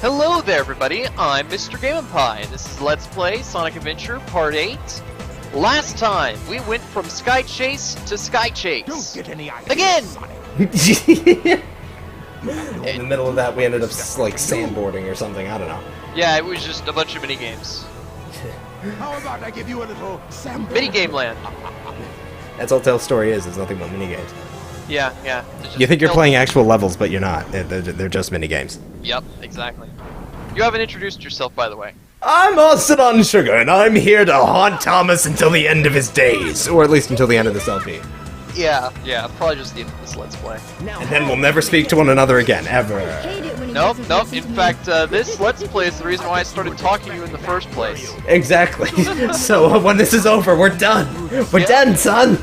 Hello there, everybody. I'm Mr. Game & Pie. This is Let's Play Sonic Adventure Part 8. Last time, we went from Sky Chase to Sky Chase. Don't get any ideas, Again! Sonic. In the middle of that, we ended up like sandboarding or something. I don't know. Yeah, it was just a bunch of minigames. How about I give you a little sample? Minigame land. That's all Tell's story is. It's nothing but minigames. Yeah. It's You think you're just- playing actual levels, but you're not. They're just minigames. Yep, exactly. You haven't introduced yourself, by the way. I'm Austin Sugar, and I'm here to haunt Thomas until the end of his days, or at least until the end of this LP. Yeah, probably just the end of this Let's Play. And then we'll never speak to one another again, ever. Nope. In fact, this Let's Play is the reason why I started talking to you in the first place. Exactly. So when this is over, we're done. We're done, son.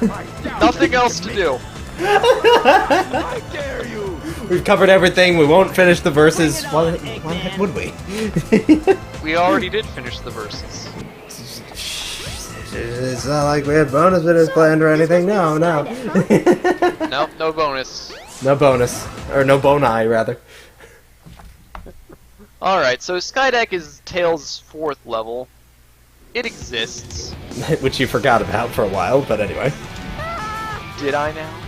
Nothing else to do. I dare you! We've covered everything. We won't finish the verses. Why the heck would we? We already did finish the verses. It's not like we had bonus videos planned or anything. No. Nope, no bonus. No bonus. Or no boni, rather. Alright, so Skydeck is Tails' 4th level. It exists. Which you forgot about for a while, but anyway. Did I now?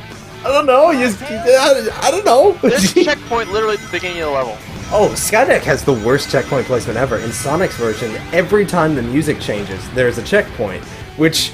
I don't know. I don't know. There's a checkpoint literally at the beginning of the level. Oh, Skydeck has the worst checkpoint placement ever. In Sonic's version, every time the music changes, there's a checkpoint, which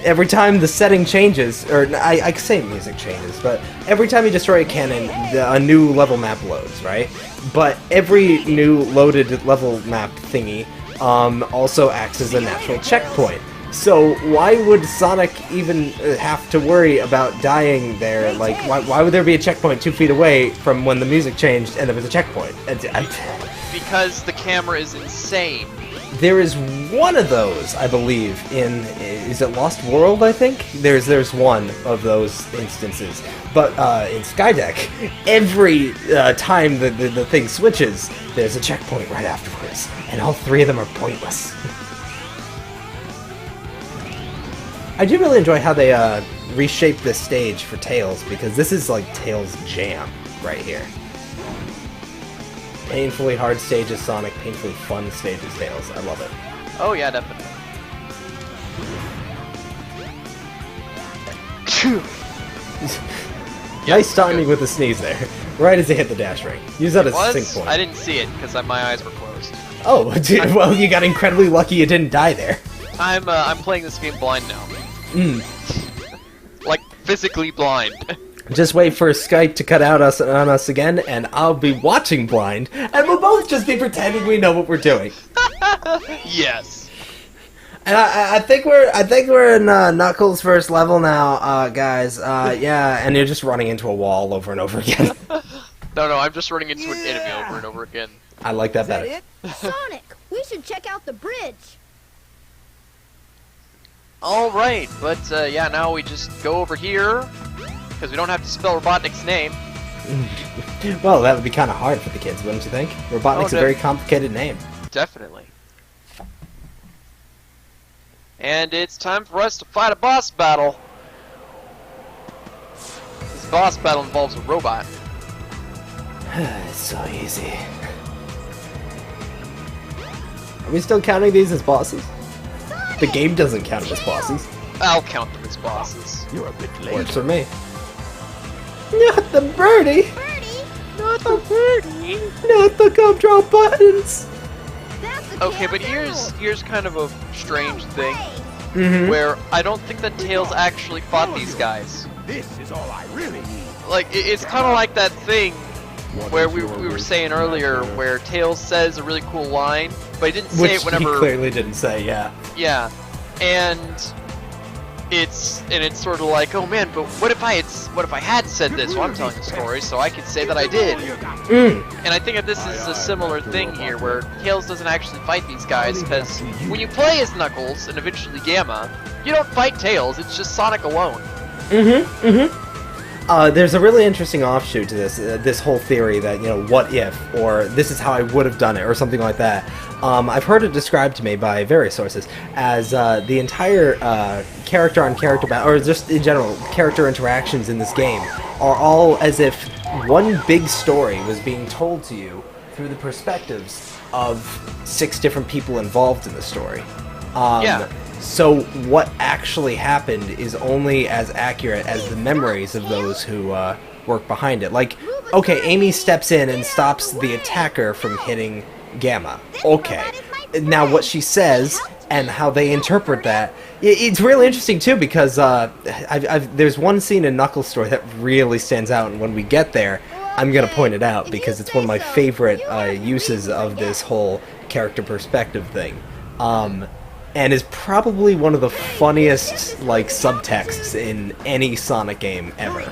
every time the setting changes, or I say music changes, but every time you destroy a cannon, a new level map loads, right? But every new loaded level map thingy also acts as a natural checkpoint. So why would Sonic even have to worry about dying there? Like, why would there be a checkpoint 2 feet away from when the music changed and there was a checkpoint? Because the camera is insane. There is one of those, I believe, in, is it Lost World, I think? There's one of those instances. But in Skydeck, every time the thing switches, there's a checkpoint right afterwards. And all 3 of them are pointless. I do really enjoy how they reshaped this stage for Tails, because this is like Tails' jam right here. Painfully hard stages Sonic, painfully fun stages Tails. I love it. Oh yeah, definitely. Nice timing with the sneeze there, right as they hit the dash ring. Use that as a sync point. I didn't see it because my eyes were closed. Oh, dude, well, you got incredibly lucky you didn't die there. I'm playing this game blind now. Like physically blind. Just wait for Skype to cut out on us again, and I'll be watching blind, and we'll both just be pretending we know what we're doing. Yes. And I think we're in Knuckles' first level now, guys. Yeah, and you're just running into a wall over and over again. No, I'm just running into an enemy over and over again. I like that better. It? Sonic, we should check out the bridge. Alright, but yeah, now we just go over here, because we don't have to spell Robotnik's name. Well, that would be kind of hard for the kids, wouldn't you think? Robotnik's a very complicated name. Definitely. And it's time for us to fight a boss battle. This boss battle involves a robot. It's so easy. Are we still counting these as bosses? The game doesn't count them as bosses. I'll count them as bosses. You're a bit late. Works for me. Not the birdie! Not the birdie! Not the gumdrop buttons! Okay, but here's kind of a strange thing, Mm-hmm. where I don't think that Tails actually fought these guys. This is all I really need. Like, it's kind of like that thing where we were saying earlier, where Tails says a really cool line, but he didn't say Which it whenever. he clearly didn't say, yeah. Yeah, and it's sort of like, oh man, but what if I had said this? Well, I'm telling a story, so I could say that I did. And I think that this is a similar thing here, where Tails doesn't actually fight these guys, because when you play as Knuckles and eventually Gamma, you don't fight Tails. It's just Sonic alone. There's a really interesting offshoot to this whole theory that, you know, what if, or this is how I would have done it, or something like that. I've heard it described to me by various sources as the entire character-on-character battle, or just in general, character interactions in this game are all as if one big story was being told to you through the perspectives of 6 different people involved in the story. Yeah. So what actually happened is only as accurate as the memories of those who work behind it. Like, okay, Amy steps in and stops the attacker from hitting Gamma. Okay. Now what she says and how they interpret that, it's really interesting too, because there's one scene in Knuckles' story that really stands out, and when we get there, I'm going to point it out because it's one of my favorite uses of this whole character perspective thing. And is probably one of the funniest, like, subtexts in any Sonic game ever.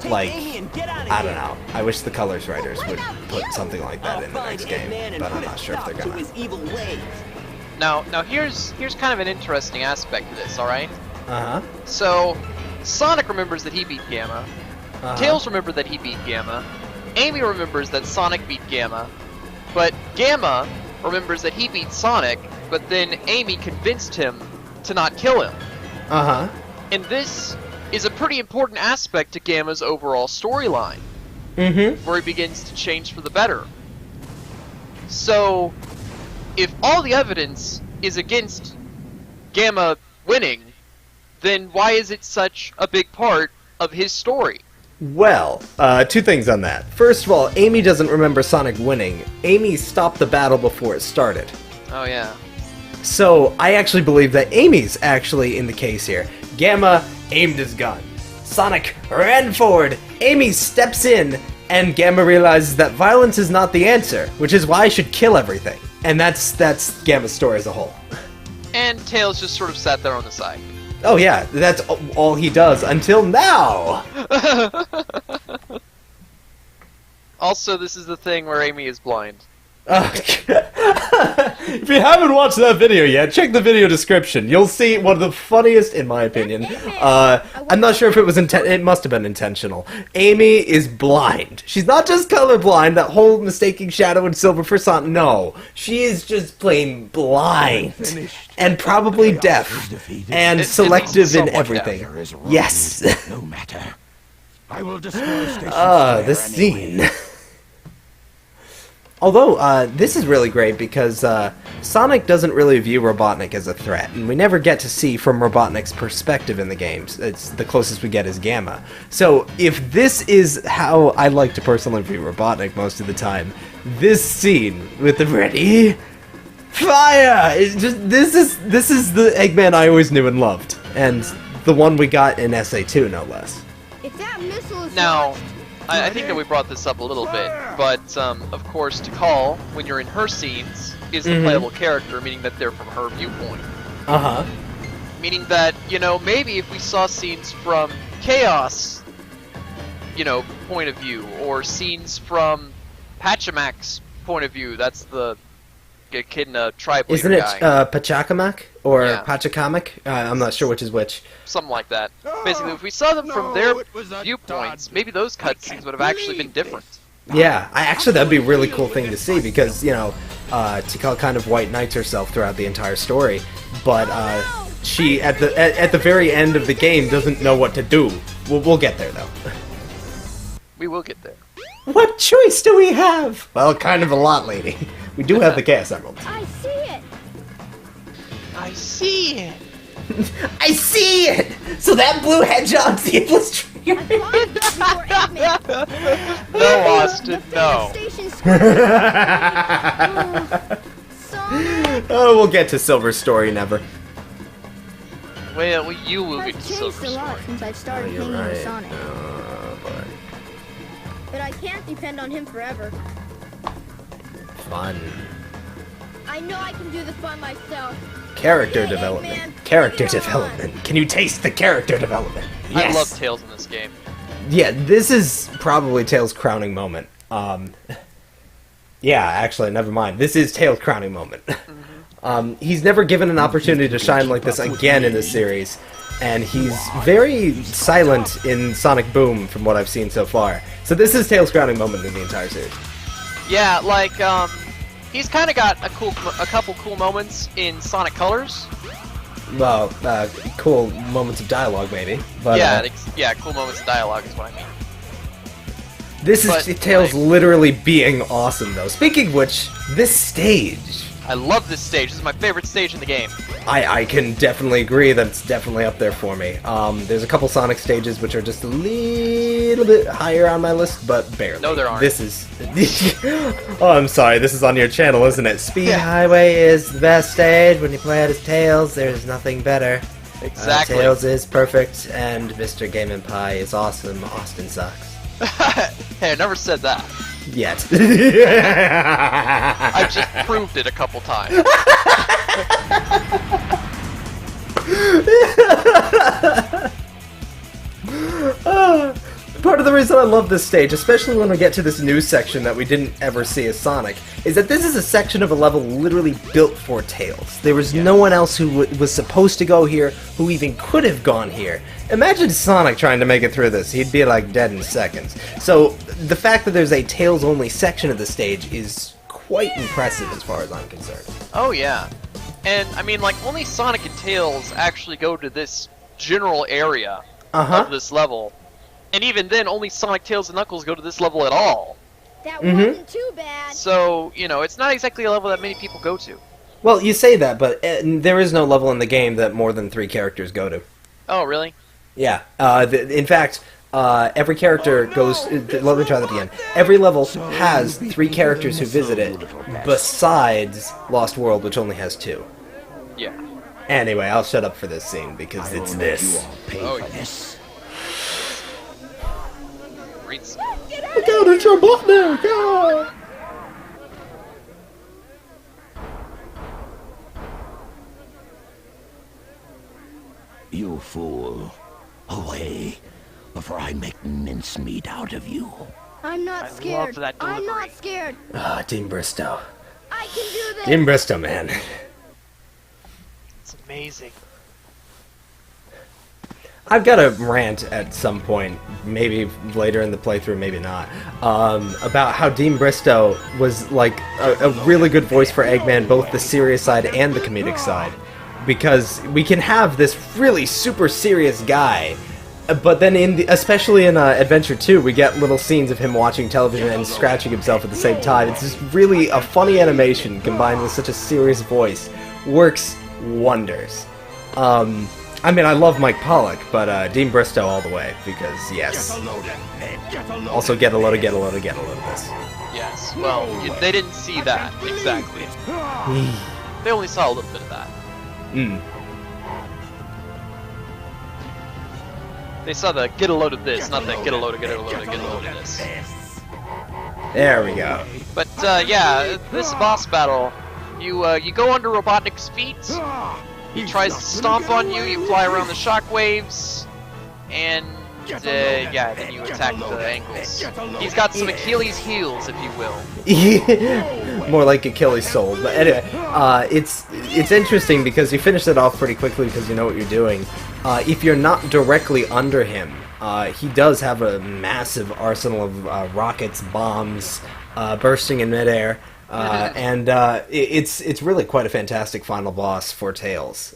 Like, I don't know. I wish the Colors writers would put something like that in the next game, but I'm not sure if they're gonna. Now here's kind of an interesting aspect to this, alright? Uh-huh. So, Sonic remembers that he beat Gamma, Tails remembers that he beat Gamma, Amy remembers that Sonic beat Gamma, but Gamma remembers that he beat Sonic, but then Amy convinced him to not kill him. Uh-huh. And this is a pretty important aspect to Gamma's overall storyline, where he begins to change for the better. So, if all the evidence is against Gamma winning, then why is it such a big part of his story? Well, 2 things on that. First of all, Amy doesn't remember Sonic winning. Amy stopped the battle before it started. Oh yeah. So, I actually believe that Amy's actually in the case here. Gamma aimed his gun. Sonic ran forward. Amy steps in, and Gamma realizes that violence is not the answer, which is why I should kill everything. And that's Gamma's story as a whole. And Tails just sort of sat there on the side. Oh yeah, that's all he does until now! Also, this is the thing where Amy is blind. If you haven't watched that video yet, check the video description. You'll see one of the funniest, in my opinion. I'm not sure if it was it must have been intentional. Amy is blind. She's not just colorblind, that whole mistaking Shadow and Silver for Sonic. No, she is just plain blind. And probably deaf. And selective in everything. Yes. No matter. I will destroy Station This scene. Although, this is really great because Sonic doesn't really view Robotnik as a threat, and we never get to see from Robotnik's perspective in the games. It's the closest we get is Gamma. So, if this is how I like to personally view Robotnik most of the time, this scene with the ready fire, this is the Eggman I always knew and loved, and the one we got in SA2, no less. If that missile is Now, launched, I think that we brought this up a little bit, but of course, Tikal, when you're in her scenes, is the playable character, meaning that they're from her viewpoint. Uh-huh. Meaning that, you know, maybe if we saw scenes from Chaos, you know, point of view, or scenes from Pachacamac's point of view, that's the kid in a tribe leader Isn't it guy. Pachacamac? Or Yeah. Pachacamac? I'm not sure which is which. Something like that. Basically, if we saw them from their it was a viewpoints, dud. maybe those cutscenes would have actually been different. Yeah, that'd be a really cool thing to see because, you know, Tikal kind of white knights herself throughout the entire story, but she, at the very end of the game, doesn't know what to do. We'll get there, though. We will get there. What choice do we have? Well, kind of a lot, lady. We do have the Chaos Emerald. I see it. I see it. I see it! So that blue hedgehog's the endless trigger. I blocked it before Eggman. No, Austin, The no. station screamed. Sonic. Oh, we'll get to Silver's story never. Well, you will I've get to changed Silver a lot Story. since I've started You're hanging right. with Sonic. But But I can't depend on him forever. fun. I know I can do this by myself. Character Yeah, development. Eggman, Character bring it on. development. Can you taste the character development? I Yes. love Tails in this game. Yeah, this is probably Tails' crowning moment. Yeah, actually, never mind. This is Tails' crowning moment. He's never given an opportunity to shine like this again in this series, and he's very silent in Sonic Boom from what I've seen so far. So this is Tails' crowning moment in the entire series. Yeah, like, he's kind of got a couple cool moments in Sonic Colors. Well, cool moments of dialogue, maybe. But, Yeah, yeah, cool moments of dialogue is what I mean. This is But, Tails like- literally being awesome, though. Speaking of which, this stage... I love this stage. This is my favorite stage in the game. I can definitely agree that it's definitely up there for me. There's a couple Sonic stages which are just a little bit higher on my list, but barely. No, there aren't. This is... oh, I'm sorry, this is on your channel, isn't it? Speed Yeah. Highway is the best stage. When you play it as Tails, there's nothing better. Exactly. Tails is perfect, and Mr. Game & Pie is awesome. Austin sucks. Hey, I never said that. Yet. I've just proved it a couple times. Part of the reason I love this stage, especially when we get to this new section that we didn't ever see as Sonic, is that this is a section of a level literally built for Tails. There was no one else who was supposed to go here, who even could have gone here. Imagine Sonic trying to make it through this. He'd be like dead in seconds. So the fact that there's a Tails-only section of the stage is quite impressive as far as I'm concerned. Oh yeah. And I mean, like, only Sonic and Tails actually go to this general area of this level. And even then, only Sonic, Tails, and Knuckles go to this level at all. That wasn't too bad. So, you know, it's not exactly a level that many people go to. Well, you say that, but there is no level in the game that more than 3 characters go to. Oh, really? Yeah. In fact, every character goes... let me try that again. Every level has 3 characters who visit it, besides Lost World, which only has 2. Yeah. Anyway, I'll shut up for this scene, because it's this. Oh, yes. Reads. Look out, it's your butt now! Go! You fool. Away, before I make mincemeat out of you. I'm not I scared. love that I'm delivery. not scared. Ah, Team Bristow. I can do this. Team Bristow, man. It's amazing. I've got a rant at some point, maybe later in the playthrough, maybe not, about how Dean Bristow was like a really good voice for Eggman, both the serious side and the comedic side. Because we can have this really super serious guy, but then especially in Adventure 2, we get little scenes of him watching television and scratching himself at the same time. It's just really a funny animation combined with such a serious voice. Works wonders. I mean, I love Mike Pollock, but Dean Bristow all the way, because yes. Also get a load of this. Yes. Well, they didn't see that, exactly. They only saw a little bit of that. They saw the get a load of this, not the get a load of this. There we go. But yeah, this boss battle, you go under Robotnik's feet. He tries to stomp on you. You fly around the shockwaves, and yeah, then you attack the ankles. He's got some Achilles heels, if you will. More like Achilles' soul. But anyway, it's interesting because you finish it off pretty quickly because you know what you're doing. If you're not directly under him, he does have a massive arsenal of rockets, bombs, bursting in midair. And it's really quite a fantastic final boss for Tails.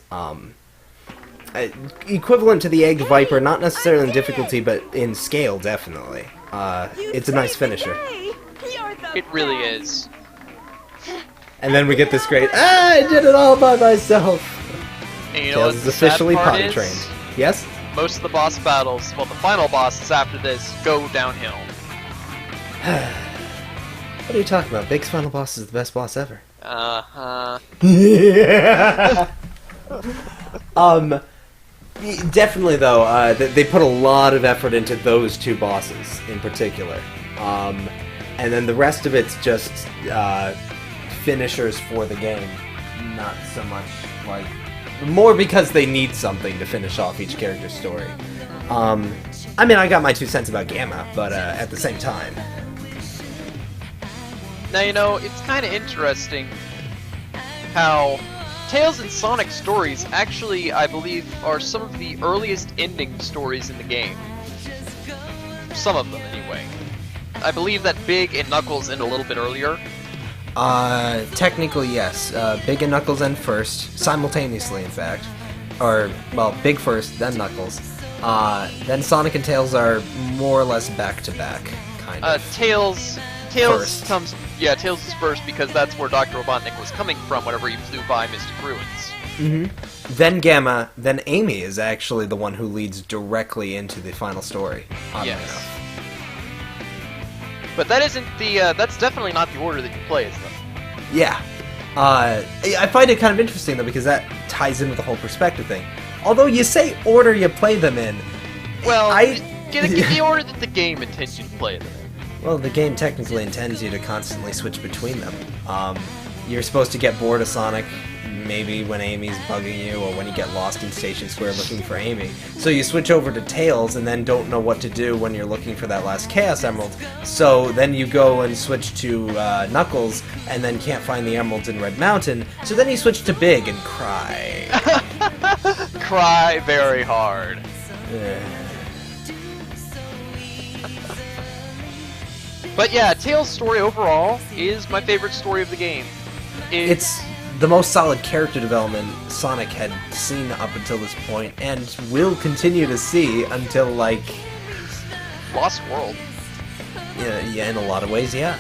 Equivalent to the Egg Viper, not necessarily in difficulty, but in scale, definitely. It's a nice finisher. It really is. And then we get this great, I did it all by myself! And you know Tails what is the sad officially part potty is? trained. Yes? Most of the boss battles, well, the final bosses after this, go downhill. What are you talking about? Big's final boss is the best boss ever. Definitely though, they put a lot of effort into those 2 bosses in particular. And then the rest of it's just finishers for the game. Not so much like... More because they need something to finish off each character's story. I mean, I got my 2 cents about Gamma, but at the same time... Now, you know, it's kind of interesting how Tails and Sonic stories actually, I believe, are some of the earliest ending stories in the game. Some of them, anyway. I believe that Big and Knuckles end a little bit earlier. Technically, yes. Big and Knuckles end first, simultaneously, in fact. Or, well, Big first, then Knuckles. Then Sonic and Tails are more or less back-to-back, kind kind of. Tails First. comes. Yeah, Tails is first because that's where Dr. Robotnik was coming from whenever he flew by Mystic Ruins. Mm-hmm. Then Gamma, then Amy is actually the one who leads directly into the final story. Oddly Yes. enough. But that isn't the. That's definitely not the order that you play as them. Yeah. I find it kind of interesting, though, because that ties in with the whole perspective thing. Although you say order you play them in. Well, the order that the game intends you to play them in. Well, the game technically intends you to constantly switch between them. You're supposed to get bored of Sonic, maybe when Amy's bugging you, or when you get lost in Station Square looking for Amy. So you switch over to Tails, and then don't know what to do when you're looking for that last Chaos Emerald. So then you go and switch to Knuckles, and then can't find the emeralds in Red Mountain. So then you switch to Big and cry. Cry very hard. But yeah, Tails' story overall is my favorite story of the game. It's the most solid character development Sonic had seen up until this point, and will continue to see until, like... Lost World. Yeah, in a lot of ways, yeah.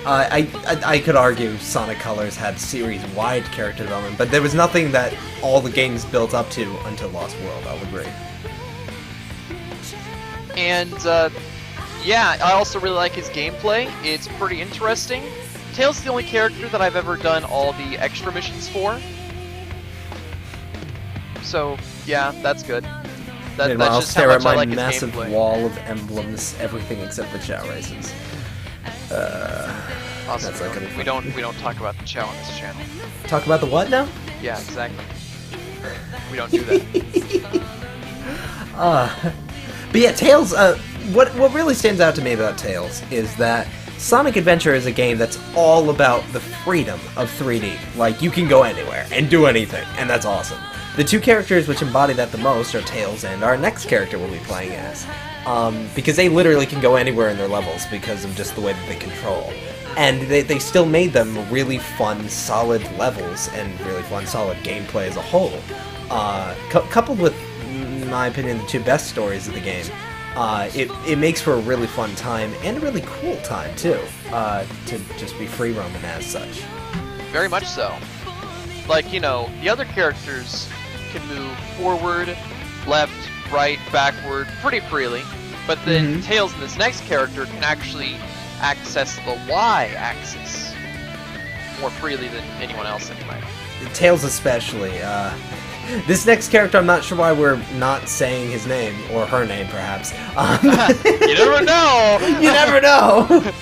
I could argue Sonic Colors had series-wide character development, but there was nothing that all the games built up to until Lost World, I would agree. And, yeah, I also really like his gameplay. It's pretty interesting. Tails is the only character that I've ever done all the extra missions for. So, yeah, that's good. That's I'll just how stare at much my I like his massive gameplay. wall of emblems, everything except the Chow races. Awesome. That's not gonna be we fun. don't talk about the Chow on this channel. Talk about the what now? Yeah, exactly. We don't do that. But yeah, Tails, what really stands out to me about Tails is that Sonic Adventure is a game that's all about the freedom of 3D. Like, you can go anywhere and do anything, and that's awesome. The two characters which embody that the most are Tails and our next character we'll be playing as. Because they literally can go anywhere in their levels because of just the way that they control. And they still made them really fun, solid levels and really fun, solid gameplay as a whole. Coupled with, in my opinion, the two best stories of the game, it makes for a really fun time and a really cool time too, to just be free roaming as such. Very much so. Like, you know, the other characters can move forward, left, right, backward pretty freely, but then Tails and this next character can actually access the Y-axis more freely than anyone else anyway. Tails especially. This next character, I'm not sure why we're not saying his name, or her name perhaps. You never know! You never know!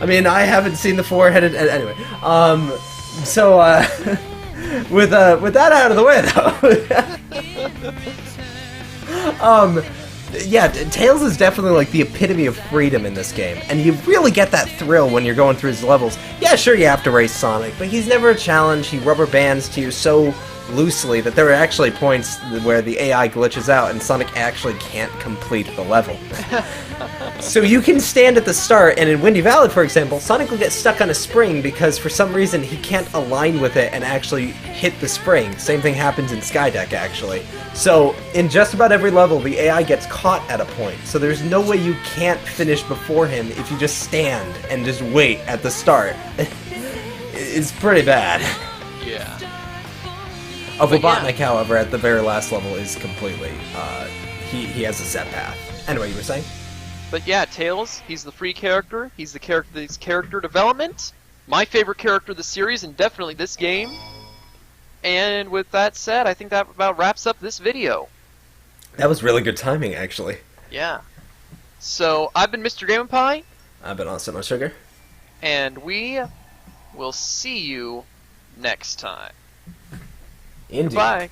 I mean, I haven't seen the four-headed... Anyway, so, with that out of the way, though... yeah, Tails is definitely like the epitome of freedom in this game, and you really get that thrill when you're going through his levels. Yeah, sure, you have to race Sonic, but he's never a challenge. He rubber bands to you so loosely that there are actually points where the AI glitches out and Sonic actually can't complete the level. So you can stand at the start, and in Windy Valley, for example, Sonic will get stuck on a spring because for some reason he can't align with it and actually hit the spring. Same thing happens in Skydeck, actually. So in just about every level, the AI gets caught at a point, so there's no way you can't finish before him if you just stand and just wait at the start. It's pretty bad. Yeah. Robotnik, however, at the very last level is completely, he has a set path. Anyway, you were saying? But yeah, Tails, he's the free character, he's the character that's character development, my favorite character of the series, and definitely this game. And with that said, I think that about wraps up this video. That was really good timing, actually. Yeah. So, I've been Mr. Game & Pie, I've been Austin on Sugar. and we will see you next time. Indeed. Bye.